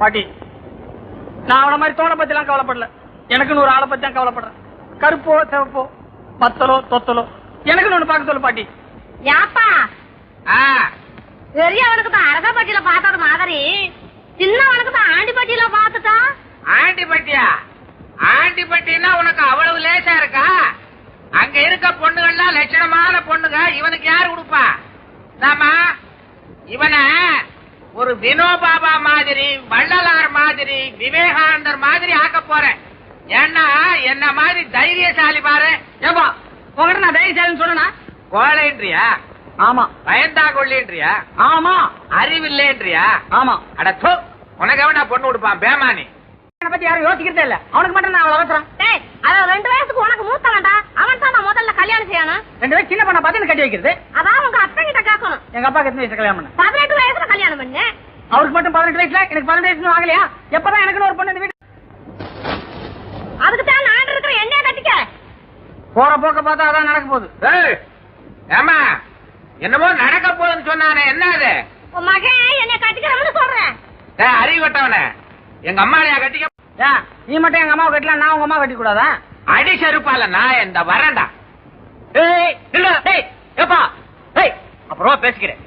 பாட்டி, நான் அவன மாதிரி தோணை பத்தி எல்லாம் கவலைப்படல. எனக்குன்னு ஒரு ஆளை பத்தி தான் கவலைப்படுறேன். கருப்போ சிவப்போ பத்தலோ தொத்தலோ எனக்குன்னு ஒண்ணு பார்க்க சொல்லு பாட்டி. யாப்பா பெரியவனுக்கு தான் அரசப்பட்டியில பார்த்தது மாதிரி சின்னவனுக்கு தான் ஆண்டிப்பட்டியில பார்த்துட்டா. ஆண்டிப்பட்டியா? ஆண்டிப்பட்டினா உனக்கு அவ்வளவு லேசா இருக்கா? அங்க இருக்க பொண்ணுகள்லாம் லட்சணமான பொண்ணுங்க. இவனுக்கு யாரு கொடுப்பா? நாமா இவனை ஒரு வினோபாபா மாதிரி, வள்ளலார் மாதிரி, விவேகானந்தர் மாதிரி ஆக்க போறேன். ஏன்னா என்ன மாதிரி தைரியசாலி பாரு. ஏப்பா உங்ககிட்ட நான் தைரியசாலின்னு சொன்னா கோழைன்றியா? ஆமா. பயந்தா கொள்ளின்றியா? ஆமா. அறிவில்லைன்றியா? ஆமா. அட தோ, உனக்கு அவனா பொண்ணு கொடுப்பான் பேமானி. என்ன பத்தி யாரும் யோசிக்கிறதே இல்ல. அவனுக்கு மட்டும் நான் அவ்வளவு அவசரம். அவன் 2 வயசுக்கு உனக்கு மூத்தவன்டா. அவன் தான் நான் முதல்ல கல்யாணம் செய்யணும். 2 வயசு சின்ன பொண்ணை பார்த்து கட்டி வைக்கிறது. அதான் உங்க அப்பா கிட்ட கேட்கணும். எங்க அப்பாக்கு எத்தனை வயசு கல்யாணம் பண்ண? 18 வயசுல கல்யாணம் பண்ணு. அவருக்கு மட்டும் 18 வயசுல, எனக்கு 18 வயசு ஆகலையா? எப்பதான் எனக்கு ஒரு பொண்ணு இந்த வீட்டு அதுக்கு தான் நான் இருக்கிற எண்ணெய் கட்டிக்க. போற போக்க பார்த்தா அதான் நடக்க போகுது. ஏமா என்னமோ நடக்க போகுதுன்னு சொன்னானே, என்ன அது? உன் மகன் என்னை கட்டிக்கிறவனு சொல்றேன். அறிவட்டவன எங்க அம்மாளையா கட்டிக்க? நீ மட்டும் எங்க அம்மாவை கட்டலாம், நான் உங்க அம்மா கட்டி கூடாதா? அடி செருப்பால நான் இந்த வரேன்டா. அப்புறம் பேசிக்கிறேன்.